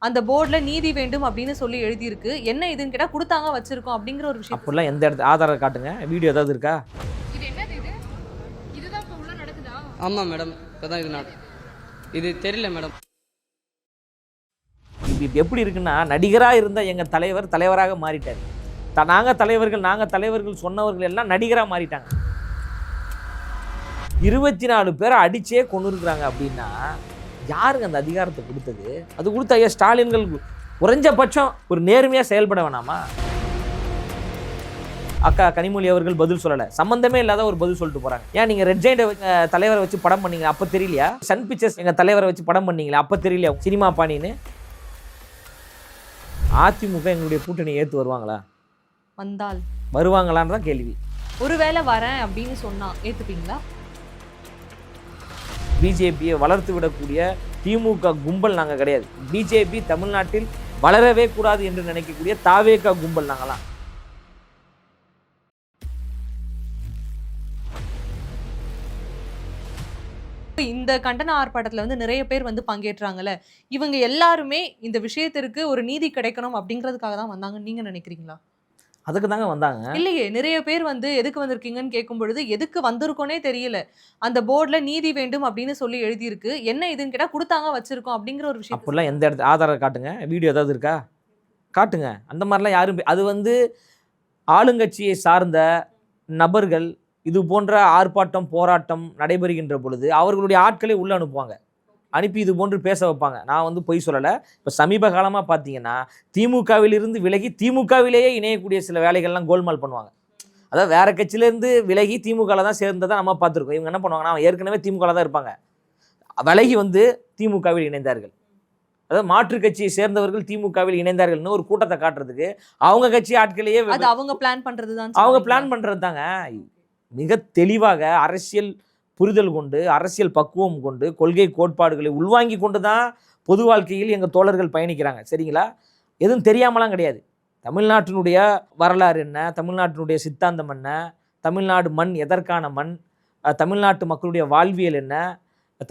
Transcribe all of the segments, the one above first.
அந்த போர்டுல நீதி வேண்டும் அப்படின்னு சொல்லி எழுதியிருக்கு. என்ன இதுன்னு கேட்டா குடுத்தாங்க வச்சிருக்கோம் அப்படிங்கிற ஒரு விஷயம். அப்படிலாம் எந்த இடத்து ஆதாரம் காட்டுங்க, வீடியோ ஏதாவது இருக்கா? இது என்னது இது? இதுதான் இப்ப உள்ள நடக்குதா? ஆமாம் மேடம், இப்போதான் இது தெரியல மேடம். இப்போ எப்படி இருக்குன்னா, நடிகராக இருந்த எங்கள் தலைவர் தலைவராக மாறிட்டார். நாங்கள் தலைவர்கள் சொன்னவர்கள் எல்லாம் நடிகராக மாறிட்டாங்க. 24 பேரை அடிச்சே கொண்டு இருக்கிறாங்க அப்படின்னா யாருக்கு அந்த அதிகாரத்தை கொடுத்தது? அது கொடுத்த ஐயா ஸ்டாலின்கள் குறைஞ்சபட்சம் ஒரு நேர்மையாக செயல்பட வேணாமா? அக்கா கனிமொழி அவர்கள் பதில் சொல்லலை, சம்பந்தமே இல்லாத ஒரு பதில் சொல்லிட்டு போகிறாங்க. ஏன் நீங்கள் ரெட் ஜெயிண்டை தலைவரை வச்சு படம் பண்ணீங்க, அப்போ தெரியலையா? சன் பிக்சர்ஸ் எங்கள் தலைவரை வச்சு படம் பண்ணீங்களா, அப்போ தெரியலையா? சினிமா பாணின்னு அதிமுக எங்களுடைய கூட்டணி ஏற்று வருவாங்களா? வந்தால் வருவாங்களான்னு தான் கேள்வி. ஒருவேளை வரேன் அப்படின்னு சொன்னா ஏத்துப்பீங்களா? பிஜேபியை வளர்த்து விடக்கூடிய திமுக கும்பல் நாங்கள் கிடையாது. பிஜேபி தமிழ்நாட்டில் வளரவே கூடாது என்று நினைக்கக்கூடிய தாவேக கும்பல் நாங்களாம். இந்த கண்டன ஆர்ப்பாட்டத்துல வந்து நிறைய பேர் வந்து பங்கேற்றாங்கல்ல, இவங்க எல்லாருமே இந்த விஷயத்திற்கு ஒரு நீதி கிடைக்கணும் அப்படிங்கிறதுக்காக தான் வந்தாங்கன்னு நீங்க நினைக்கிறீங்களா? அதுக்கு தாங்க வந்தாங்க. இல்லையே, நிறைய பேர் வந்து எதுக்கு வந்திருக்கீங்கன்னு கேட்கும் பொழுது எதுக்கு வந்திருக்கோனே தெரியல. அந்த போர்டுல நீதி வேண்டும் அப்படின்னு சொல்லி எழுதியிருக்கு. என்ன இதுன்னு கேட்டா குடுத்தாங்க வச்சிருக்கோம் அப்படிங்கிற ஒரு விஷயம். அப்படிலாம் எந்த இடத்து ஆதாரம் காட்டுங்க, வீடியோ ஏதாவது இருக்கா? காட்டுங்க. அந்த மாதிரிலாம் யாரும் அது வந்து ஆளுங்கட்சியை சார்ந்த நபர்கள் இது போன்ற ஆர்ப்பாட்டம் போராட்டம் நடைபெறுகின்ற பொழுது அவர்களுடைய ஆட்களை உள்ளே அனுப்புவாங்க, அனுப்பி இது போன்று பேச வைப்பாங்க. நான் வந்து பொய் சொல்லலை. இப்போ சமீப காலமாக பார்த்தீங்கன்னா திமுகவிலிருந்து விலகி திமுகவிலேயே இணையக்கூடிய சில வேலைகள்லாம் கோல்மால் பண்ணுவாங்க. அதாவது வேறு கட்சியிலேருந்து விலகி திமுகவில் தான் சேர்ந்ததை நம்ம பார்த்துருக்கோம். இவங்க என்ன பண்ணுவாங்கன்னா, அவன் ஏற்கனவே திமுகவில் தான் இருப்பாங்க, விலகி வந்து திமுகவில் இணைந்தார்கள். அதாவது மாற்று கட்சியை சேர்ந்தவர்கள் திமுகவில் இணைந்தார்கள்னு ஒரு கூட்டத்தை காட்டுறதுக்கு அவங்க கட்சி ஆட்களையே அவங்க பிளான் பண்ணுறது தான். அவங்க பிளான் பண்ணுறது தாங்க. மிக தெளிவாக அரசியல் புரிதல் கொண்டு, அரசியல் பக்குவம் கொண்டு, கொள்கை கோட்பாடுகளை உள்வாங்கி கொண்டு தான் பொது வாழ்க்கையில் எங்கள் தோழர்கள் பயணிக்கிறாங்க. சரிங்களா? எதுவும் தெரியாமலாம் கிடையாது. தமிழ்நாட்டினுடைய வரலாறு என்ன, தமிழ்நாட்டினுடைய சித்தாந்தம் என்ன, தமிழ்நாடு மண் எதற்கான மண், தமிழ்நாட்டு மக்களுடைய வாழ்வியல் என்ன,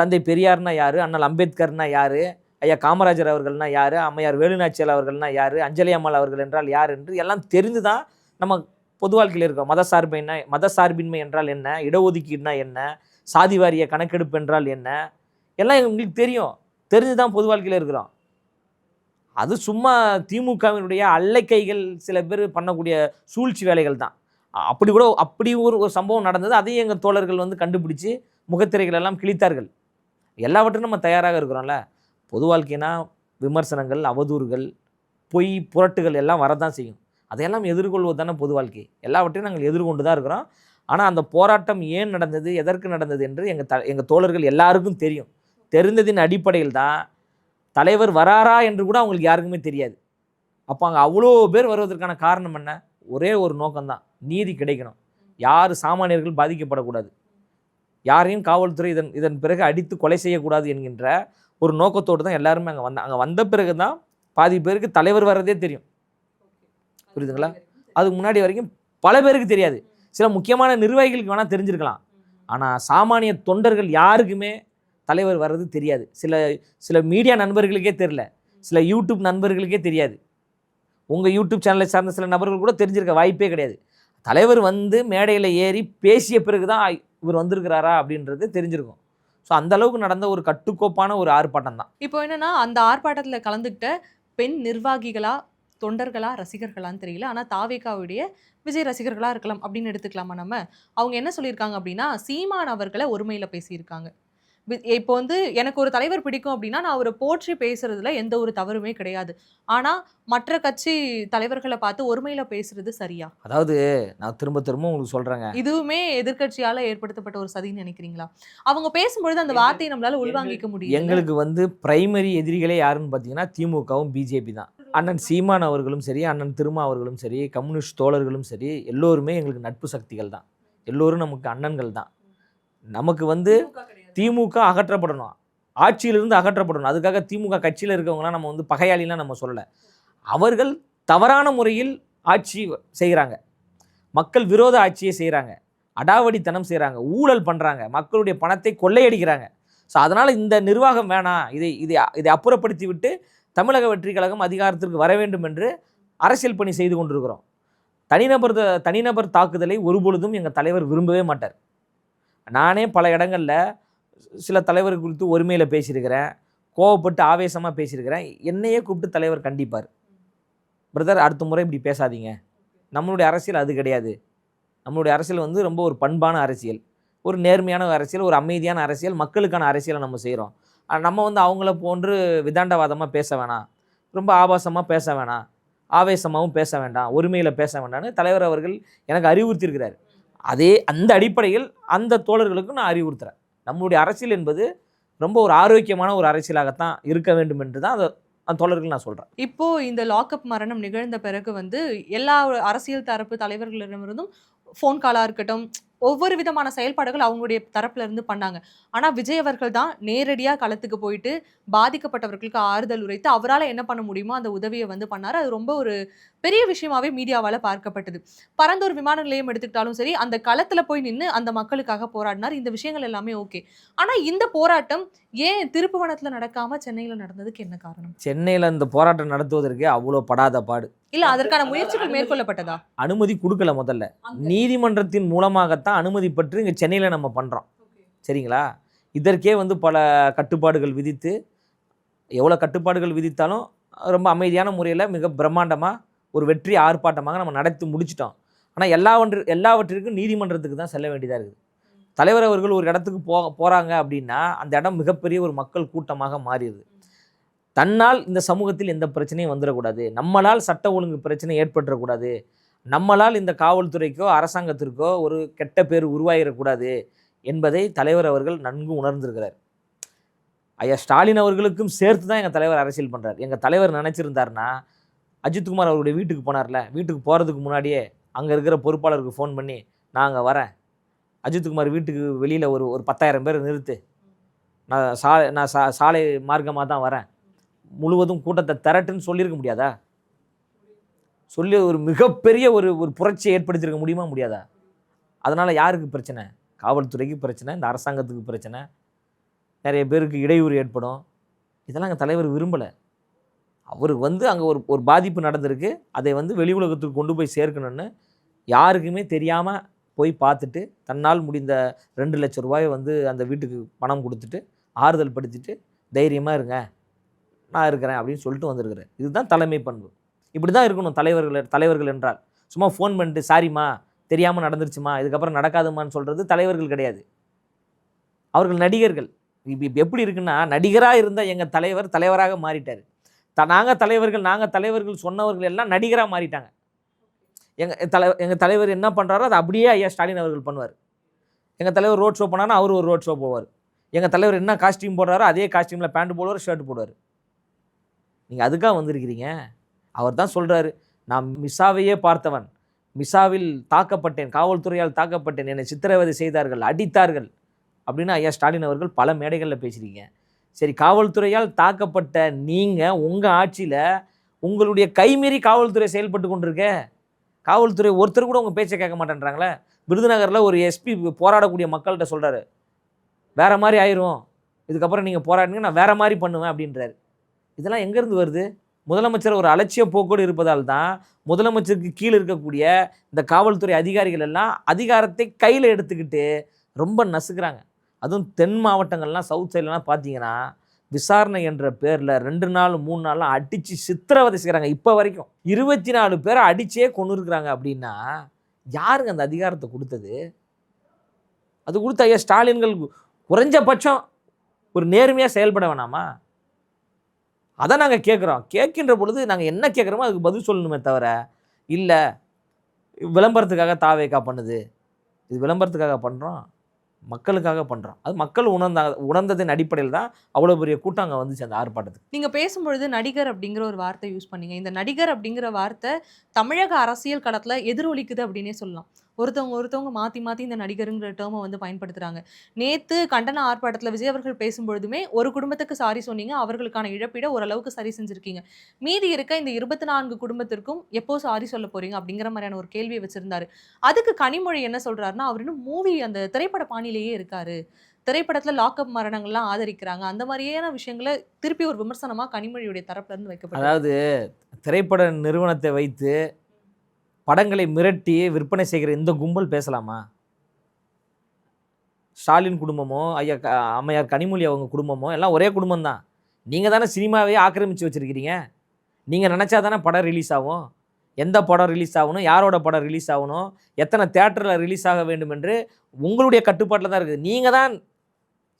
தந்தை பெரியார்னா யார், அண்ணல் அம்பேத்கர்னா யார், ஐயா காமராஜர் அவர்கள்னா யார், அம்மையார் வேலுநாச்சியார் அவர்கள்னா யார், அஞ்சலி அம்மாள் அவர்கள் என்றால் யார் என்று எல்லாம் தெரிந்து தான் நம்ம பொது வாழ்க்கையில் இருக்கோம். மதசார்பின்மை என்றால் என்ன, இடஒதுக்கீடுனா என்ன, சாதி வாரிய கணக்கெடுப்பு என்றால் என்ன, எல்லாம் எங்களுக்கு தெரியும். தெரிஞ்சு தான் பொது வாழ்க்கையில் இருக்கிறோம். அது சும்மா திமுகவினுடைய அல்லக்கைகள் சில பேர் பண்ணக்கூடிய சூழ்ச்சி வேலைகள் தான். அப்படி ஒரு சம்பவம் நடந்தது. அதையும் எங்கள் தோழர்கள் வந்து கண்டுபிடிச்சி முகத்திரைகள் எல்லாம் கிழித்தார்கள். எல்லாவற்றும் நம்ம தயாராக இருக்கிறோம்ல. பொது வாழ்க்கைனா விமர்சனங்கள், அவதூறுகள், பொய் புரட்டுகள் எல்லாம் வரதான் செய்யும். அதையெல்லாம் எதிர்கொள்வது தானே பொது வாழ்க்கை. எல்லாவற்றையும் நாங்கள் எதிர்கொண்டு தான் இருக்கிறோம். ஆனால் அந்த போராட்டம் ஏன் நடந்தது, எதற்கு நடந்தது என்று எங்கள் தோழர்கள் எல்லாருக்கும் தெரியும். தெரிந்ததின் அடிப்படையில் தான் தலைவர் வராரா என்று கூட அவங்களுக்கு யாருக்குமே தெரியாது. அப்போ அங்கே அவ்வளோ பேர் வருவதற்கான காரணம் என்ன? ஒரே ஒரு நோக்கம்தான், நீதி கிடைக்கணும். யார் சாமானியர்கள் பாதிக்கப்படக்கூடாது, யாரையும் காவல்துறை இதன் பிறகு அடித்து கொலை செய்யக்கூடாது என்கின்ற ஒரு நோக்கத்தோடு தான் எல்லாருமே அங்கே வந்த பிறகு தான் பாதி பேருக்கு தலைவர் வர்றதே தெரியும். புரியுதுங்களா? அதுக்கு முன்னாடி வரைக்கும் பல பேருக்கு தெரியாது. சில முக்கியமான நிர்வாகிகளுக்கு வேணால் தெரிஞ்சிருக்கலாம். ஆனால் சாமானிய தொண்டர்கள் யாருக்குமே தலைவர் வர்றது தெரியாது. சில மீடியா நண்பர்களுக்கே தெரியல, சில யூடியூப் நண்பர்களுக்கே தெரியாது. உங்கள் யூடியூப் சேனலை சார்ந்த சில நபர்கள் கூட தெரிஞ்சிருக்க வாய்ப்பே கிடையாது. தலைவர் வந்து மேடையில் ஏறி பேசிய பிறகு தான் இவர் வந்திருக்கிறாரா அப்படின்றது தெரிஞ்சிருக்கும். ஸோ அந்தளவுக்கு நடந்த ஒரு கட்டுக்கோப்பான ஒரு ஆர்ப்பாட்டம் தான். இப்போ என்னென்னா, அந்த ஆர்ப்பாட்டத்தில் கலந்துக்கிட்ட பெண் நிர்வாகிகளா, தொண்டர்களா, ரசிகர்களான்னு தெரியல, ஆனால் தாவேகாவுடைய விஜய் ரசிகர்களாக இருக்கலாம் அப்படின்னு எடுத்துக்கலாமா நம்ம? அவங்க என்ன சொல்லியிருக்காங்க அப்படின்னா, சீமான் அவர்களை ஒருமையில் பேசியிருக்காங்க. இப்போ வந்து எனக்கு ஒரு தலைவர் பிடிக்கும் அப்படின்னா நான் அவரை போற்றி பேசுறதுல எந்த ஒரு தவறுமே கிடையாது. ஆனால் மற்ற கட்சி தலைவர்களை பார்த்து ஒருமையில் பேசுறது சரியா? அதாவது நான் திரும்ப உங்களுக்கு சொல்கிறேங்க, இதுவுமே எதிர்கட்சியால் ஏற்படுத்தப்பட்ட ஒரு சதின்னு நினைக்கிறீங்களா? அவங்க பேசும்பொழுது அந்த வார்த்தையை நம்மளால உள்வாங்கிக்க முடியும். எங்களுக்கு வந்து பிரைமரி எதிரிகளே யாருன்னு பார்த்தீங்கன்னா திமுகவும் பிஜேபி தான். அண்ணன் சீமான் அவர்களும் சரி, அண்ணன் திருமா அவர்களும் சரி, கம்யூனிஸ்ட் தோழர்களும் சரி, எல்லோருமே எங்களுக்கு நட்பு சக்திகள் தான். எல்லோரும் நமக்கு அண்ணன்கள் தான். நமக்கு வந்து திமுக அகற்றப்படணும், ஆட்சியிலிருந்து அகற்றப்படணும். அதுக்காக திமுக கட்சியில் இருக்கவங்களாம் நம்ம வந்து பகையாளிலாம் நம்ம சொல்லலை. அவர்கள் தவறான முறையில் ஆட்சி செய்கிறாங்க, மக்கள் விரோத ஆட்சியை செய்கிறாங்க, அடாவடித்தனம் செய்கிறாங்க, ஊழல் பண்ணுறாங்க, மக்களுடைய பணத்தை கொள்ளையடிக்கிறாங்க. ஸோ அதனால் இந்த நிர்வாகம் வேணாம், இதை அப்புறப்படுத்தி விட்டு தமிழக வெற்றி கழகம் அதிகாரத்திற்கு வர வேண்டும் என்று அரசியல் பணி செய்து கொண்டிருக்கிறோம். தனிநபர் தாக்குதலை ஒருபொழுதும் எங்கள் தலைவர் விரும்பவே மாட்டார். நானே பல இடங்களில் சில தலைவர் குறித்து ஒருமையில் பேசியிருக்கிறேன், கோவப்பட்டு ஆவேசமாக பேசியிருக்கிறேன். என்னையே கூப்பிட்டு தலைவர் கண்டிப்பார். பிரதர், அடுத்த முறை இப்படி பேசாதீங்க, நம்மளுடைய அரசியல் அது கிடையாது. நம்மளுடைய அரசியல் வந்து ரொம்ப ஒரு பண்பான அரசியல், ஒரு நேர்மையான அரசியல், ஒரு அமைதியான அரசியல், மக்களுக்கான அரசியலை நம்ம செய்கிறோம். நம்ம வந்து அவங்கள போன்று விதாண்டவாதமாக பேச வேணாம், ரொம்ப ஆபாசமாக பேச வேணாம், ஆவேசமாகவும் பேச வேண்டாம், ஒருமையில் பேச வேண்டாம்னு தலைவர் அவர்கள் எனக்கு அறிவுறுத்தியிருக்கிறார். அந்த அடிப்படையில் அந்த தோழர்களுக்கும் நான் அறிவுறுத்துகிறேன். நம்மளுடைய அரசியல் என்பது ரொம்ப ஒரு ஆரோக்கியமான ஒரு அரசியலாகத்தான் இருக்க வேண்டும் என்று தான் அந்த தோழர்கள் நான் சொல்கிறேன். இப்போ இந்த லாக்அப் மரணம் நிகழ்ந்த பிறகு வந்து எல்லா அரசியல் தரப்பு தலைவர்களிடமிருந்தும் ஃபோன் காலாக இருக்கட்டும், ஒவ்வொரு விதமான செயல்பாடுகள் அவங்களுடைய தரப்புல இருந்து பண்ணாங்க. ஆனா விஜய் அவர்கள் தான் நேரடியா களத்துக்கு போயிட்டு பாதிக்கப்பட்டவர்களுக்கு ஆறுதல் உரைத்து அவரால என்ன பண்ண முடியுமோ அந்த உதவியை வந்து பண்ணாரு. அது ரொம்ப ஒரு பெரிய விஷயமாவே மீடியாவால பார்க்கப்பட்டது. பரந்தூர் விமான நிலையம் எடுத்துக்கிட்டாலும் சரி, அந்த களத்துல போய் நின்னு அந்த மக்களுக்காக போராடினார். இந்த விஷயங்கள் எல்லாமே ஓகே. ஆனா இந்த போராட்டம் ஏன் திருப்புவனத்துல நடக்காம சென்னையில நடந்ததுக்கு என்ன காரணம்? சென்னையில் இந்த போராட்டம் நடத்துவதற்கு அவ்வளோ படாத பாடு. இல்ல அதற்கான முயற்சிகள் மேற்கொள்ளப்பட்டதா? அனுமதி கொடுக்கல. முதல்ல நீதிமன்றத்தின் மூலமாகத்தான் அனுமதி பெற்று இங்கே சென்னையில் நம்ம பண்ணுறோம். சரிங்களா? இதற்கே வந்து பல கட்டுப்பாடுகள் விதித்து, எவ்வளோ கட்டுப்பாடுகள் விதித்தாலும் ரொம்ப அமைதியான முறையில் மிக பிரம்மாண்டமாக ஒரு வெற்றி ஆர்ப்பாட்டமாக நம்ம நடத்தி முடிச்சிட்டோம். ஆனால் எல்லாவற்றிற்கும் நீதிமன்றத்துக்கு தான் செல்ல வேண்டியதாக இருக்குது. தலைவர் அவர்கள் ஒரு இடத்துக்கு போகிறாங்க அப்படின்னா அந்த இடம் மிகப்பெரிய ஒரு மக்கள் கூட்டமாக மாறிடுது. தன்னால் இந்த சமூகத்தில் எந்த பிரச்சனையும் வந்துடக்கூடாது, நம்மளால் சட்ட ஒழுங்கு பிரச்சனை ஏற்பட்டுறக்கூடாது, நம்மளால் இந்த காவல்துறைக்கோ அரசாங்கத்திற்கோ ஒரு கெட்ட பேர் உருவாகிடக்கூடாது என்பதை தலைவர் அவர்கள் நன்கு உணர்ந்திருக்கிறார். ஐயா ஸ்டாலின் அவர்களுக்கும் சேர்த்து தான் எங்கள் தலைவர் அரசியல் பண்ணுறார். எங்கள் தலைவர் நினச்சிருந்தாருன்னா அஜித்குமார் அவருடைய வீட்டுக்கு போனார்ல, வீட்டுக்கு போகிறதுக்கு முன்னாடியே அங்கே இருக்கிற பொறுப்பாளருக்கு ஃபோன் பண்ணி, நான் அங்கே வரேன், அஜித்குமார் வீட்டுக்கு வெளியில் ஒரு 10,000 பேர் நிறுத்து, நான் சாலை மார்க்கமாக தான் வரேன், முழுவதும் கூட்டத்தை திரட்டுன்னு சொல்லியிருக்க முடியாதா? சொல்லி ஒரு மிகப்பெரிய ஒரு புரட்சியை ஏற்படுத்தியிருக்க முடியுமா? முடியாதா? அதனால் யாருக்கு பிரச்சனை? காவல்துறைக்கு பிரச்சனை, இந்த அரசாங்கத்துக்கு பிரச்சனை, நிறைய பேருக்கு இடையூறு ஏற்படும். இதெல்லாம் எங்கள் தலைவர் விரும்பலை. அவருக்கு வந்து அங்கே ஒரு பாதிப்பு நடந்திருக்கு, அதை வந்து வெளி உலகத்துக்கு கொண்டு போய் சேர்க்கணும்னு யாருக்குமே தெரியாமல் போய் பார்த்துட்டு தன்னால் முடிந்த 2 லட்சம் ரூபாயை வந்து அந்த வீட்டுக்கு பணம் கொடுத்துட்டு ஆறுதல் படுத்திட்டு தைரியமாக இருங்க, நான் இருக்கிறேன் அப்படின்னு சொல்லிட்டு வந்திருக்கிறேன். இதுதான் தலைமை பண்பு. இப்படி தான் இருக்கணும் தலைவர்கள் என்றால். சும்மா ஃபோன் பண்ணிட்டு சாரிம்மா தெரியாமல் நடந்துருச்சுமா, இதுக்கப்புறம் நடக்காதுமான்னு சொல்கிறது தலைவர்கள் கிடையாது. அவர்கள் நடிகர்கள். இப்போ எப்படி இருக்குன்னா, நடிகராக இருந்த எங்கள் தலைவர் தலைவராக மாறிட்டார். நாங்கள் தலைவர்கள் சொன்னவர்கள் எல்லாம் நடிகராக மாறிட்டாங்க. எங்கள் தலைவர் என்ன பண்ணுறாரோ அதை அப்படியே ஐயா ஸ்டாலின் அவர்கள் பண்ணுவார். எங்கள் தலைவர் ரோட் ஷோ பண்ணாங்கன்னா அவர் ஒரு ரோட் ஷோ போவார். எங்கள் தலைவர் என்ன காஸ்டியூம் போடுறாரோ அதே காஸ்டியூமில் பேண்ட் போடுவார், ஷர்ட் போடுவார். நீங்கள் அதுக்காக வந்திருக்கிறீங்க. அவர் தான் சொல்கிறாரு, நான் மிசாவையே பார்த்தவன், மிசாவில் தாக்கப்பட்டேன், காவல்துறையால் தாக்கப்பட்டேன், என்னை சித்திரவதை செய்தார்கள், அடித்தார்கள் அப்படின்னு ஐயா ஸ்டாலின் அவர்கள் பல மேடைகளில் பேசுகிறீங்க. சரி, காவல்துறையால் தாக்கப்பட்ட நீங்கள் உங்கள் ஆட்சியில் உங்களுடைய கைமீறி காவல்துறை செயல்பட்டு கொண்டிருக்க, காவல்துறை ஒருத்தர் கூட உங்கள் பேச்சை கேட்க மாட்டேன்றாங்களே. விருதுநகரில் ஒரு எஸ்பி போராடக்கூடிய மக்கள்கிட்ட சொல்கிறாரு, வேறு மாதிரி ஆயிரும், இதுக்கப்புறம் நீங்கள் போராடினீங்க நான் வேறு மாதிரி பண்ணுவேன் அப்படின்றாரு. இதெல்லாம் எங்கேருந்து வருது? முதலமைச்சர் ஒரு அலட்சிய போக்கோடு இருப்பதால் தான் முதலமைச்சருக்கு கீழே இருக்கக்கூடிய இந்த காவல்துறை அதிகாரிகள் எல்லாம் அதிகாரத்தை கையில் எடுத்துக்கிட்டு ரொம்ப நசுக்கிறாங்க. அதுவும் தென் மாவட்டங்கள்லாம், சவுத் சைட்லலாம் பார்த்தீங்கன்னா விசாரணை என்ற பேரில் 2 நாள் 3 நாள்லாம் அடித்து சித்திரவதை செய்கிறாங்க. இப்போ வரைக்கும் 24 பேரை அடித்தே கொண்டு இருக்கிறாங்க. அப்படின்னா யாருங்க அந்த அதிகாரத்தை கொடுத்தது? அது கொடுத்த ஐயா ஸ்டாலின்கள் குறைஞ்சபட்சம் ஒரு நேர்மையாக செயல்பட வேணாமா? அதை நாங்கள் கேட்குறோம். கேட்கின்ற பொழுது நாங்கள் என்ன கேட்குறோமோ அதுக்கு பதில் சொல்லணுமே தவிர, இல்லை விளம்பரத்துக்காக தாவேக்கா பண்ணுது, இது விளம்பரத்துக்காக பண்ணுறோம், மக்களுக்காக பண்ணுறோம். அது மக்கள் உணர்ந்ததின் அடிப்படையில் தான் அவ்வளோ பெரிய கூட்டம் அங்கே வந்துச்சு அந்த ஆர்ப்பாட்டத்துக்கு. நீங்கள் பேசும்பொழுது நடிகர் அப்படிங்கிற ஒரு வார்த்தை யூஸ் பண்ணீங்க. இந்த நடிகர் அப்படிங்கிற வார்த்தை தமிழக அரசியல் களத்தில் எதிரொலிக்குது அப்படின்னே சொல்லலாம். ஒருத்தவங்க மாற்றி இந்த நடிகருங்கிற டேர்மை வந்து பயன்படுத்துகிறாங்க. நேற்று கண்டன ஆர்ப்பாட்டத்தில் விஜய் அவர்கள் பேசும்பொழுதுமே ஒரு குடும்பத்துக்கு சாரி சொன்னீங்க, அவர்களுக்கான இழப்பீடை ஓரளவுக்கு சரி செஞ்சுருக்கீங்க. மீதி இருக்க இந்த 24 குடும்பத்திற்கும் எப்போ சாரி சொல்ல போகிறீங்க அப்படிங்கிற மாதிரியான ஒரு கேள்வியை வச்சுருந்தாரு. அதுக்கு கனிமொழி என்ன சொல்கிறாருன்னா, அவர் இன்னும் மூவி அந்த திரைப்பட பாணியிலேயே இருக்காரு, திரைப்படத்துல லாக்அப் மரணங்கள்லாம் ஆதரிக்கிறாங்க. அந்த மாதிரியான விஷயங்கள திருப்பி ஒரு விமர்சனமா கனிமொழியுடைய தரப்புல இருந்து வைக்கப்பட்டது. அதாவது திரைப்பட நிறுவனத்தை வைத்து படங்களை மிரட்டி விற்பனை செய்கிற இந்த கும்பல் பேசலாமா? ஸ்டாலின் குடும்பமோ ஐயா அம்மையார் கனிமொழி அவங்க குடும்பமோ எல்லாம் ஒரே குடும்பம் தான். நீங்கள் தானே சினிமாவே ஆக்கிரமித்து வச்சுருக்கிறீங்க. நீங்கள் நினச்சா தானே படம் ரிலீஸ் ஆகும். எந்த படம் ரிலீஸ் ஆகணும், யாரோட படம் ரிலீஸ் ஆகணும், எத்தனை தேட்டரில் ரிலீஸ் ஆக வேண்டும் என்று உங்களுடைய கட்டுப்பாட்டில் தான் இருக்குது. நீங்கள் தான்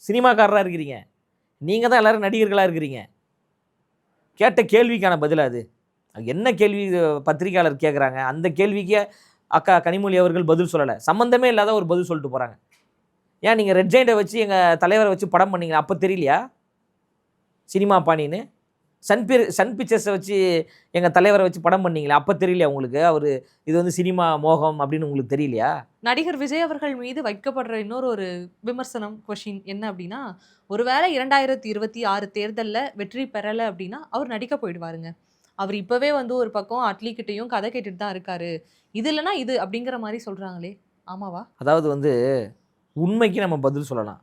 சினிமாக்காரராக இருக்கிறீங்க. நீங்கள் தான் எல்லோரும் நடிகர்களாக இருக்கிறீங்க. கேட்ட கேள்விக்கான பதில் அது. என்ன கேள்வி பத்திரிகையாளர் கேட்குறாங்க, அந்த கேள்விக்கு அக்கா கனிமொழி அவர்கள் பதில் சொல்லலை. சம்மந்தமே இல்லாத ஒரு பதில் சொல்லிட்டு போகிறாங்க. ஏன் நீங்கள் ரெட் ஜெயிண்டை வச்சு எங்கள் தலைவரை வச்சு படம் பண்ணீங்க, அப்போ தெரியலையா சினிமா பாணின்னு? சன் பிக்சர்ஸை வச்சு எங்கள் தலைவரை வச்சு படம் பண்ணீங்களா, அப்போ தெரியலையா உங்களுக்கு அவர் இது வந்து சினிமா மோகம் அப்படின்னு உங்களுக்கு தெரியலையா? நடிகர் விஜய் அவர்கள் மீது வைக்கப்படுற இன்னொரு ஒரு விமர்சனம் கொஷின் என்ன அப்படின்னா, ஒருவேளை 2026 தேர்தலில் வெற்றி பெறலை அப்படின்னா அவர் நடிக்க போயிடுவாருங்க. அவர் இப்போவே வந்து ஒரு பக்கம் அட்லிக்கிட்டையும் கதை கேட்டுட்டு தான் இருக்காரு. இது இல்லைன்னா இது அப்படிங்கிற மாதிரி சொல்கிறாங்களே, ஆமாவா? அதாவது வந்து உண்மைக்கு நம்ம பதில் சொல்லலாம்,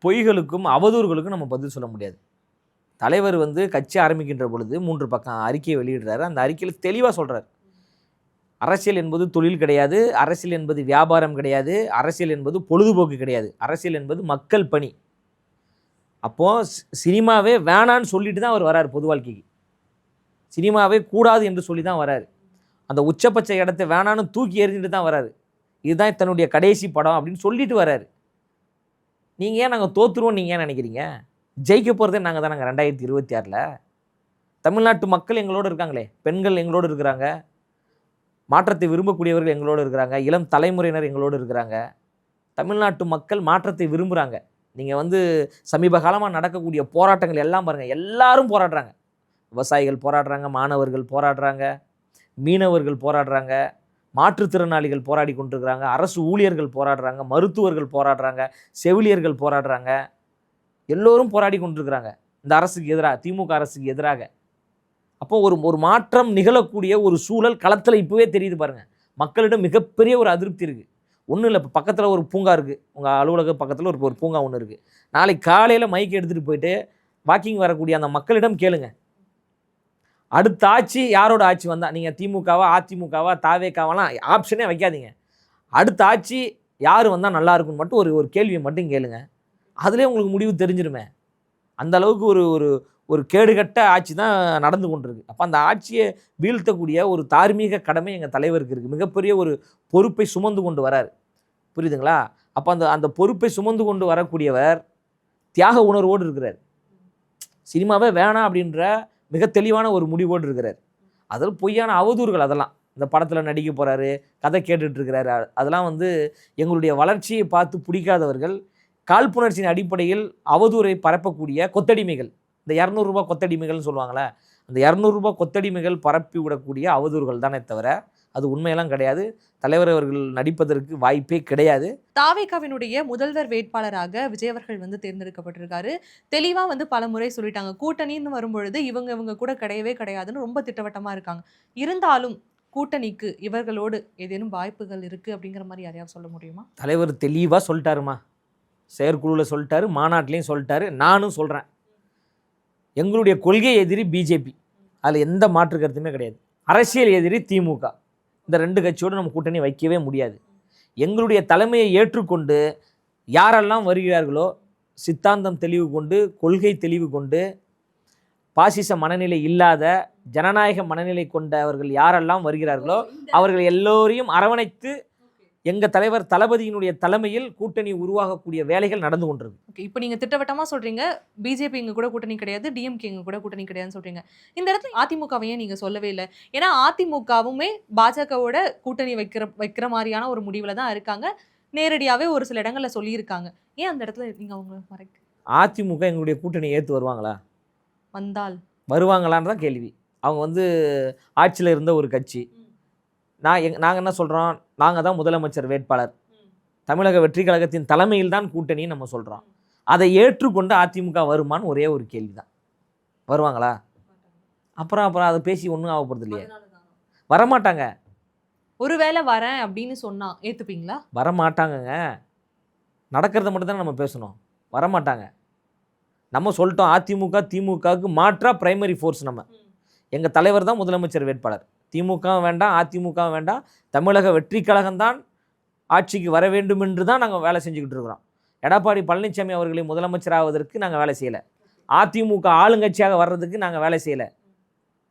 பொய்களுக்கும் அவதூறுகளுக்கும் நம்ம பதில் சொல்ல முடியாது. தலைவர் வந்து கட்சி ஆரம்பிக்கின்ற பொழுது 3 பக்கம் அறிக்கையை வெளியிடுறாரு. அந்த அறிக்கையில் தெளிவாக சொல்கிறார், அரசியல் என்பது தொழில் கிடையாது, அரசியல் என்பது வியாபாரம் கிடையாது, அரசியல் என்பது பொழுதுபோக்கு கிடையாது, அரசியல் என்பது மக்கள் பணி. அப்போது சினிமாவே வேணான்னு சொல்லிட்டு தான் அவர் வரார். பொது வாழ்க்கைக்கு சினிமாவே கூடாது என்று சொல்லி தான் வராரு. அந்த உச்சபட்ச இடத்தை வேணான்னு தூக்கி எறிஞ்சிட்டு தான் வராரு. இதுதான் தன்னுடைய கடைசி படம் அப்படின்னு சொல்லிட்டு வராரு. நீங்கள் ஏன் நாங்கள் தோற்றுருவோம் நீங்கள் ஏன் நினைக்கிறீங்க? ஜெயிக்க போகிறதே நாங்கள் தான். நாங்கள் 2026 தமிழ்நாட்டு மக்கள் எங்களோடு இருக்காங்களே, பெண்கள் எங்களோடு இருக்கிறாங்க, மாற்றத்தை விரும்பக்கூடியவர்கள் எங்களோடு இருக்கிறாங்க, இளம் தலைமுறையினர் எங்களோடு இருக்கிறாங்க. தமிழ்நாட்டு மக்கள் மாற்றத்தை விரும்புகிறாங்க. நீங்கள் வந்து சமீப காலமாக நடக்கக்கூடிய போராட்டங்கள் எல்லாம் பாருங்கள், எல்லாரும் போராடுறாங்க. விவசாயிகள் போராடுறாங்க, மாணவர்கள் போராடுறாங்க, மீனவர்கள் போராடுறாங்க, மாற்றுத்திறனாளிகள் போராடி கொண்டிருக்கிறாங்க, அரசு ஊழியர்கள் போராடுறாங்க, மருத்துவர்கள் போராடுறாங்க, செவிலியர்கள் போராடுறாங்க, எல்லோரும் போராடி கொண்டிருக்கிறாங்க இந்த அரசுக்கு எதிராக, திமுக அரசுக்கு எதிராக. அப்போ ஒரு மாற்றம் நிகழக்கூடிய ஒரு சூழல் களத்தில் இப்போவே தெரியுது பாருங்கள். மக்களிடம் மிகப்பெரிய ஒரு அதிருப்தி இருக்குது. ஒன்றும் இல்லை, இப்போ பக்கத்தில் ஒரு பூங்கா இருக்குது, உங்கள் அலுவலக பக்கத்தில் ஒரு பூங்கா ஒன்று இருக்குது. நாளைக்கு காலையில் மைக்கு எடுத்துகிட்டு போயிட்டு வாக்கிங் வரக்கூடிய அந்த மக்களிடம் கேளுங்க, அடுத்த ஆட்சி யாரோட ஆட்சி வந்தால், நீங்கள் திமுகவா அதிமுகவா தாவேக்காவெல்லாம் ஆப்ஷனே வைக்காதீங்க, அடுத்த ஆட்சி யார் வந்தால் நல்லா இருக்குன்னு மட்டும் ஒரு கேள்வியை மட்டும் கேளுங்க. அதுலேயே உங்களுக்கு முடிவு தெரிஞ்சிருமே. அந்த அளவுக்கு ஒரு கேடுகட்ட ஆட்சி தான் நடந்து கொண்டிருக்கு. அப்போ அந்த ஆட்சியை வீழ்த்தக்கூடிய ஒரு தார்மீக கடமை எங்கள் தலைவருக்கு இருக்குது. மிகப்பெரிய ஒரு பொறுப்பை சுமந்து கொண்டு வரார், புரியுதுங்களா? அப்போ அந்த பொறுப்பை சுமந்து கொண்டு வரக்கூடியவர் தியாக உணர்வோடு இருக்கிறார். சினிமாவே வேணாம் அப்படின்ற மிக தெளிவான ஒரு முடிவோடு இருக்கிறார். அதில் பொய்யான அவதூறுகள், அதெல்லாம் இந்த படத்தில் நடிக்க போகிறாரு, கதை கேட்டுட்ருக்கிறாரு, அதெல்லாம் வந்து எங்களுடைய வளர்ச்சியை பார்த்து பிடிக்காதவர்கள் காழ்ப்புணர்ச்சியின் அடிப்படையில் அவதூறை பரப்பக்கூடிய கொத்தடிமைகள், இந்த 200 ரூபாய் கொத்தடிமைகள்னு சொல்லுவாங்களே, அந்த 200 ரூபாய் கொத்தடிமைகள் பரப்பி விடக்கூடிய அவதூறுகள் தானே தவிர அது உண்மையெல்லாம் கிடையாது. தலைவர் அவர்கள் நடிப்பதற்கு வாய்ப்பே கிடையாது. தாவேகாவினுடைய முதல்வர் வேட்பாளராக விஜய் அவர்கள் வந்து தேர்ந்தெடுக்கப்பட்டிருக்காரு. தெளிவாக வந்து பல முறை சொல்லிட்டாங்க, கூட்டணின்னு வரும்பொழுது இவங்க கூட கிடையவே கிடையாதுன்னு ரொம்ப திட்டவட்டமாக இருக்காங்க. இருந்தாலும் கூட்டணிக்கு இவர்களோடு ஏதேனும் வாய்ப்புகள் இருக்குது அப்படிங்கிற மாதிரி யாரையாவது சொல்ல முடியுமா? தலைவர் தெளிவாக சொல்லிட்டாருமா, செயற்குழுவில் சொல்லிட்டாரு, மாநாட்டிலையும் சொல்லிட்டாரு, நானும் சொல்கிறேன். எங்களுடைய கொள்கை எதிரி பிஜேபி, அதில் எந்த மாற்று கருத்துமே கிடையாது. அரசியல் எதிரி திமுக. இந்த 2 கட்சியோடு நம்ம கூட்டணி வைக்கவே முடியாது. எங்களுடைய தலைமையை ஏற்றுக்கொண்டு யாரெல்லாம் வருகிறார்களோ, சித்தாந்தம் தெளிவு கொண்டு, கொள்கை தெளிவு கொண்டு, பாசிச மனநிலை இல்லாத ஜனநாயக மனநிலை கொண்டவர்கள் யாரெல்லாம் வருகிறார்களோ அவர்கள் எல்லோரையும் அரவணைத்து எங்கள் தலைவர் தளபதியினுடைய தலைமையில் கூட்டணி உருவாகக்கூடிய வேலைகள் நடந்து கொண்டிருக்கு. ஓகே, இப்போ நீங்கள் திட்டவட்டமாக சொல்கிறீங்க பிஜேபி எங்கள் கூட கூட்டணி கிடையாது, டிஎம்கே எங்கள் கூட கூட்டணி கிடையாதுன்னு சொல்கிறீங்க. இந்த இடத்துல அதிமுகவையே நீங்கள் சொல்லவே இல்லை. ஏன்னா அதிமுகவுமே பாஜகவோட கூட்டணி வைக்கிற மாதிரியான ஒரு முடிவில் தான் இருக்காங்க. நேரடியாகவே ஒரு சில இடங்களில் சொல்லியிருக்காங்க. ஏன் அந்த இடத்துல நீங்கள் அவங்க மறைக்க? அதிமுக எங்களுடைய கூட்டணி ஏற்று வருவாங்களா? வருவாங்களான்னு தான் கேள்வி. அவங்க வந்து ஆட்சியில் இருந்த ஒரு கட்சி. நாங்கள் என்ன சொல்கிறோம், நாங்கள் தான் முதலமைச்சர் வேட்பாளர், தமிழக வெற்றி கழகத்தின் தலைமையில் தான் கூட்டணின்னு நம்ம சொல்கிறோம். அதை ஏற்றுக்கொண்டு அதிமுக வருமானு ஒரே ஒரு கேள்வி தான். வருவாங்களா? அப்புறம் அதை பேசி ஒன்றும் ஆக போகிறது இல்லையே. வரமாட்டாங்க. ஒருவேளை வரேன் அப்படின்னு சொன்னா ஏற்றுப்பீங்களா? வரமாட்டாங்கங்க. நடக்கிறத மட்டும் தான் நம்ம பேசணும், வரமாட்டாங்க. நம்ம சொல்லிட்டோம் அதிமுக திமுகவுக்கு மாற்றாக பிரைமரி ஃபோர்ஸ் நம்ம. எங்கள் தலைவர் தான் முதலமைச்சர் வேட்பாளர். திமுகவும் வேண்டாம் அதிமுகவும் வேண்டாம், தமிழக வெற்றி கழகம்தான் ஆட்சிக்கு வர வேண்டும் என்று தான் நாங்கள் வேலை செஞ்சுக்கிட்டு இருக்கிறோம். எடப்பாடி பழனிசாமி அவர்களை முதலமைச்சராவதற்கு நாங்கள் வேலை செய்யலை, அதிமுக ஆளுங்கட்சியாக வர்றதுக்கு நாங்கள் வேலை செய்யலை,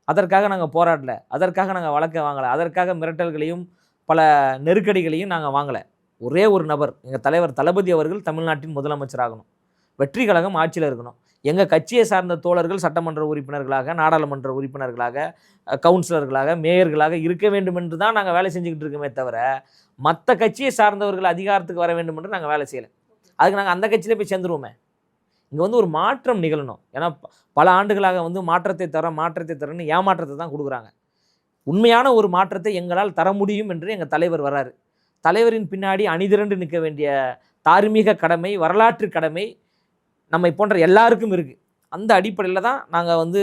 அதற்காக நாங்கள் போராடலை, அதற்காக நாங்கள் வழக்கை வாங்கலை, அதற்காக மிரட்டல்களையும் பல நெருக்கடிகளையும் நாங்கள் வாங்கலை. ஒரே ஒரு நபர், எங்கள் தலைவர் தளபதி அவர்கள் தமிழ்நாட்டின் முதலமைச்சராகணும், வெற்றி கழகம் ஆட்சியில் இருக்கணும். எங்கள் கட்சியை சார்ந்த தோழர்கள் சட்டமன்ற உறுப்பினர்களாக, நாடாளுமன்ற உறுப்பினர்களாக, கவுன்சிலர்களாக, மேயர்களாக இருக்க வேண்டும் என்று தான் நாங்கள் வேலை செஞ்சுக்கிட்டு இருக்கோமே தவிர மற்ற கட்சியை சார்ந்தவர்கள் அதிகாரத்துக்கு வர வேண்டும் என்று நாங்கள் வேலை செய்யலை. அதுக்கு நாங்கள் அந்த கட்சியிலே போய் சேர்ந்துருவோமே. இங்கே வந்து ஒரு மாற்றம் நிகழணும். ஏன்னா பல ஆண்டுகளாக வந்து மாற்றத்தை தரன்னு ஏமாற்றத்தை தான் கொடுக்குறாங்க. உண்மையான ஒரு மாற்றத்தை எங்களால் தர முடியும் என்று எங்கள் தலைவர் வர்றாரு. தலைவரின் பின்னாடி அணிதிரண்டு நிற்க வேண்டிய தார்மீக கடமை, வரலாற்று கடமை நம்மை போன்ற எல்லாருக்கும் இருக்குது. அந்த அடிப்படையில் தான் நாங்கள் வந்து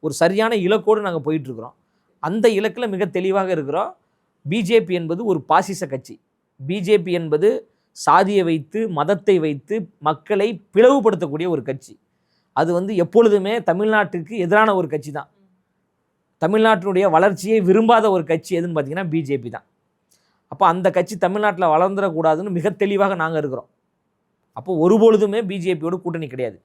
ஒரு சரியான இலக்கோடு நாங்கள் போயிட்டுருக்குறோம். அந்த இலக்கில் மிக தெளிவாக இருக்கிறோம். பிஜேபி என்பது ஒரு பாசிச கட்சி. பிஜேபி என்பது சாதியை வைத்து, மதத்தை வைத்து மக்களை பிளவுபடுத்தக்கூடிய ஒரு கட்சி. அது வந்து எப்பொழுதுமே தமிழ்நாட்டுக்கு எதிரான ஒரு கட்சி தான். தமிழ்நாட்டினுடைய வளர்ச்சியை விரும்பாத ஒரு கட்சி எதுன்னு பார்த்தீங்கன்னா பிஜேபி தான். அப்போ அந்த கட்சி தமிழ்நாட்டில் வளர்ந்துடக்கூடாதுன்னு மிக தெளிவாக நாங்கள் இருக்கிறோம். அப்போ ஒருபொழுதுமே பிஜேபியோட கூட்டணி கிடையாது.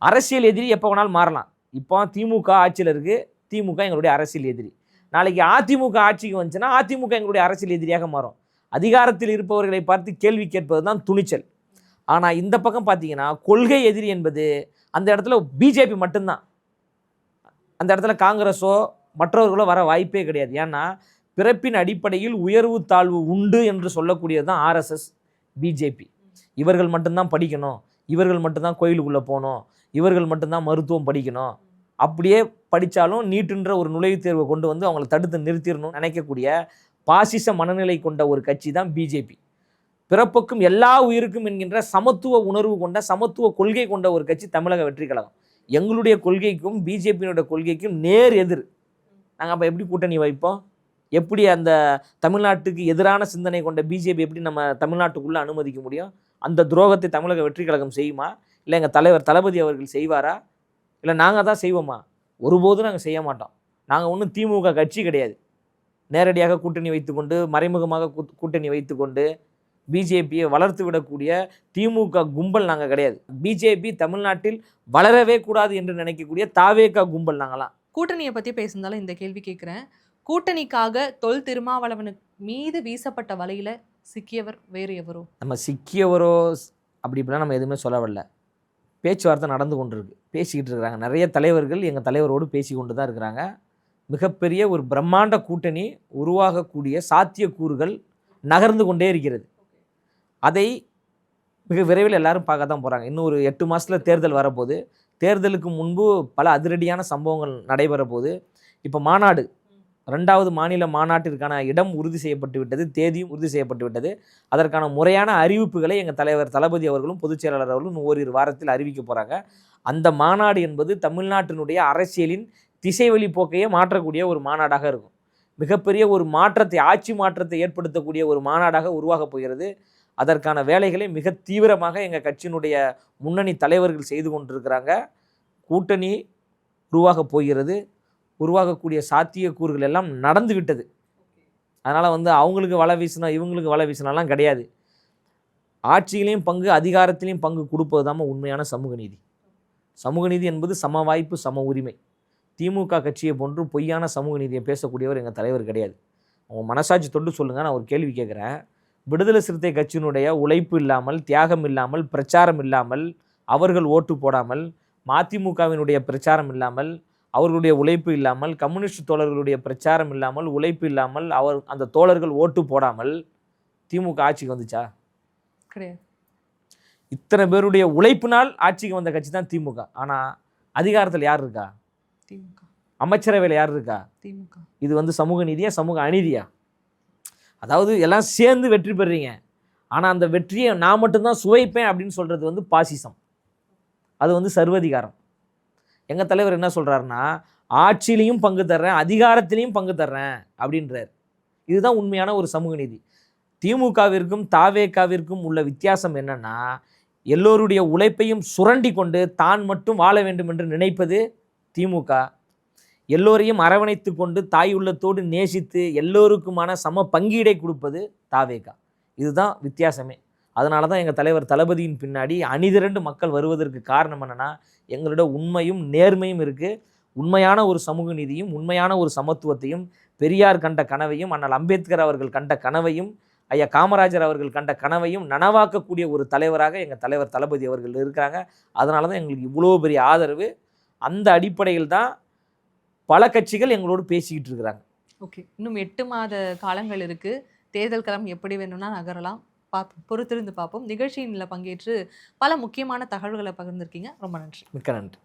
அரசியல் எதிரி எப்போ வேணாலும் மாறலாம். இப்போ திமுக ஆட்சியில் இருக்குது, திமுக எங்களுடைய அரசியல் எதிரி. நாளைக்கு அதிமுக ஆட்சிக்கு வந்துச்சுன்னா அதிமுக எங்களுடைய அரசியல் எதிரியாக மாறும். அதிகாரத்தில் இருப்பவர்களை பார்த்து கேள்வி கேட்பது தான் துணிச்சல். ஆனால் இந்த பக்கம் பார்த்தீங்கன்னா கொள்கை எதிரி என்பது அந்த இடத்துல பிஜேபி மட்டும்தான். அந்த இடத்துல காங்கிரஸோ மற்றவர்களோ வர வாய்ப்பே கிடையாது. ஏன்னா பிறப்பின் அடிப்படையில் உயர்வு தாழ்வு உண்டு என்று சொல்லக்கூடியது தான் ஆர்எஸ்எஸ், பிஜேபி. இவர்கள் மட்டும்தான் படிக்கணும், இவர்கள் மட்டும்தான் கோயிலுக்குள்ளே போகணும், இவர்கள் மட்டும்தான் மருத்துவம் படிக்கணும், அப்படியே படித்தாலும் நீட்டுன்ற ஒரு நுழைவுத் தேர்வை கொண்டு வந்து அவங்கள தடுத்து நிறுத்திடணும்னு நினைக்கக்கூடிய பாசிச மனநிலை கொண்ட ஒரு கட்சி தான் பிஜேபி. பிறப்புக்கும் எல்லா உயிருக்கும் என்கின்ற சமத்துவ உணர்வு கொண்ட, சமத்துவ கொள்கை கொண்ட ஒரு கட்சி தமிழக வெற்றி கழகம். எங்களுடைய கொள்கைக்கும் பிஜேபியினுடைய கொள்கைக்கும் நேர் எதிர். நாங்கள் அப்போ எப்படி கூட்டணி வைப்போம்? எப்படி அந்த தமிழ்நாட்டுக்கு எதிரான சிந்தனை கொண்ட பிஜேபி எப்படி நம்ம தமிழ்நாட்டுக்குள்ளே அனுமதிக்க முடியும்? அந்த துரோகத்தை தமிழக வெற்றி கழகம் செய்யுமா? இல்லை எங்கள் தலைவர் தளபதி அவர்கள் செய்வாரா? இல்லை நாங்கள் தான் செய்வோமா? ஒருபோதும் நாங்கள் செய்ய மாட்டோம். நாங்கள் ஒன்றும் திமுக கட்சி கிடையாது. நேரடியாக கூட்டணி வைத்துக்கொண்டு, மறைமுகமாக கூட்டணி வைத்துக்கொண்டு பிஜேபியை வளர்த்து விடக்கூடிய திமுக கும்பல் நாங்கள் கிடையாது. பிஜேபி தமிழ்நாட்டில் வளரவே கூடாது என்று நினைக்கக்கூடிய தாவேகா கும்பல் நாங்களாம். கூட்டணியை பற்றி பேசுனாலும் இந்த கேள்வி கேட்குறேன். கூட்டணிக்காக தொல் திருமாவளவனுக்கு மீது வீசப்பட்ட வலையில் சிக்கியவர் வேறு எவரோ? நம்ம சிக்கியவரோ அப்படி இப்படிலாம் நம்ம எதுவுமே சொல்ல வரல. பேச்சுவார்த்தை நடந்து கொண்டு இருக்கு, பேசிக்கிட்டு இருக்கிறாங்க. நிறைய தலைவர்கள் எங்கள் தலைவரோடு பேசி கொண்டு தான் இருக்கிறாங்க. மிகப்பெரிய ஒரு பிரம்மாண்ட கூட்டணி உருவாகக்கூடிய சாத்தியக்கூறுகள் நகர்ந்து கொண்டே இருக்கிறது. அதை மிக விரைவில் எல்லாரும் பார்க்க தான் போகிறாங்க. இன்னும் ஒரு 8 மாதத்தில் தேர்தல் வரப்போகுது. தேர்தலுக்கு முன்பு பல அதிரடியான சம்பவங்கள் நடைபெற போகுது. இப்போ மாநாடு, 2வது மாநில மாநாட்டிற்கான இடம் உறுதி செய்யப்பட்டு விட்டது, தேதியும் உறுதி செய்யப்பட்டு விட்டது. அதற்கான முறையான அறிவிப்புகளை எங்கள் தலைவர் தளபதி அவர்களும் பொதுச் செயலாளர் அவர்களும் ஓரிரு வாரத்தில் அறிவிக்க போகிறாங்க. அந்த மாநாடு என்பது தமிழ்நாட்டினுடைய அரசியலின் திசைவழி போக்கையே மாற்றக்கூடிய ஒரு மாநாடாக இருக்கும். மிகப்பெரிய ஒரு மாற்றத்தை, ஆட்சி மாற்றத்தை ஏற்படுத்தக்கூடிய ஒரு மாநாடாக உருவாகப் போகிறது. அதற்கான வேலைகளை மிக தீவிரமாக எங்கள் கட்சியினுடைய முன்னணி தலைவர்கள் செய்து கொண்டிருக்கிறாங்க. கூட்டணி உருவாகப் போகிறது. உருவாகக்கூடிய சாத்தியக்கூறுகள் எல்லாம் நடந்து விட்டது. அதனால் வந்து அவங்களுக்கு வலை வீசணும், இவங்களுக்கு வலை வீசணும்லாம் கிடையாது. ஆட்சியிலையும் பங்கு, அதிகாரத்திலையும் பங்கு கொடுப்பது தான் உண்மையான சமூக நீதி. சமூக நீதி என்பது சம வாய்ப்பு, சம உரிமை. திமுக கட்சியை போன்று பொய்யான சமூக நீதியை பேசக்கூடியவர் எங்கள் தலைவர் கிடையாது. அவங்க மனசாட்சி தொட்டு சொல்லுங்கள். நான் ஒரு கேள்வி கேட்குறேன். விடுதலை சிறுத்தை கட்சியினுடைய உழைப்பு இல்லாமல், தியாகம் இல்லாமல், பிரச்சாரம் இல்லாமல், அவர்கள் ஓட்டு போடாமல், மதிமுகவினுடைய பிரச்சாரம் இல்லாமல், அவர்களுடைய உழைப்பு இல்லாமல், கம்யூனிஸ்ட் தோழர்களுடைய பிரச்சாரம் இல்லாமல், உழைப்பு இல்லாமல், அந்த தோழர்கள் ஓட்டு போடாமல் திமுக ஆட்சிக்கு வந்துச்சா? கிடையாது. இத்தனை பேருடைய உழைப்பினால் ஆட்சிக்கு வந்த கட்சி தான் திமுக. ஆனால் அதிகாரத்தில் யார் இருக்கா? திமுக. அமைச்சரவையில் யார் இருக்கா? திமுக. இது வந்து சமூக நீதியா, சமூக அநீதியா? அதாவது எல்லாம் சேர்ந்து வெற்றி பெறுறீங்க, ஆனால் அந்த வெற்றியை நான் மட்டும்தான் சுவைப்பேன் அப்படின்னு சொல்கிறது வந்து பாசிசம். அது வந்து சர்வதிகாரம். எங்கள் தலைவர் என்ன சொல்கிறாருன்னா, ஆட்சியிலையும் பங்கு தர்றேன், அதிகாரத்திலையும் பங்கு தர்றேன் அப்படின்றார். இதுதான் உண்மையான ஒரு சமூக நீதி. திமுகவிற்கும் தாவேகாவிற்கும் உள்ள வித்தியாசம் என்னன்னா, எல்லோருடைய உழைப்பையும் சுரண்டி கொண்டு தான் மட்டும் வாழ வேண்டும் என்று நினைப்பது திமுக. எல்லோரையும் அரவணைத்து கொண்டு தாய் உள்ளத்தோடு நேசித்து எல்லோருக்குமான சம பங்கீடை கொடுப்பது தாவேகா. இதுதான் வித்தியாசமே. அதனால தான் எங்கள் தலைவர் தளபதியின் பின்னாடி அணிதிரண்டு மக்கள் வருவதற்கு காரணம் என்னென்னா, எங்களோட உண்மையும் நேர்மையும் இருக்குது. உண்மையான ஒரு சமூக நீதியும் உண்மையான ஒரு சமத்துவத்தையும் பெரியார் கண்ட கனவையும் அண்ணல் அம்பேத்கர் அவர்கள் கண்ட கனவையும் ஐயா காமராஜர் அவர்கள் கண்ட கனவையும் நனவாக்கக்கூடிய ஒரு தலைவராக எங்கள் தலைவர் தளபதி அவர்கள் இருக்கிறாங்க. அதனால தான் எங்களுக்கு இவ்வளோ பெரிய ஆதரவு. அந்த அடிப்படையில் தான் பல கட்சிகள் எங்களோடு பேசிக்கிட்டு இருக்கிறாங்க. ஓகே, இன்னும் 8 மாத காலங்கள் இருக்கு. தேர்தல் களம் எப்படி வேணும்னா நகரலாம். பொறுத்திருந்து பார்ப்போம். நிகழ்ச்சியில் பங்கேற்று பல முக்கியமான தகவல்களை பகிர்ந்திருக்கீங்க. ரொம்ப நன்றி. மிக்க நன்றி.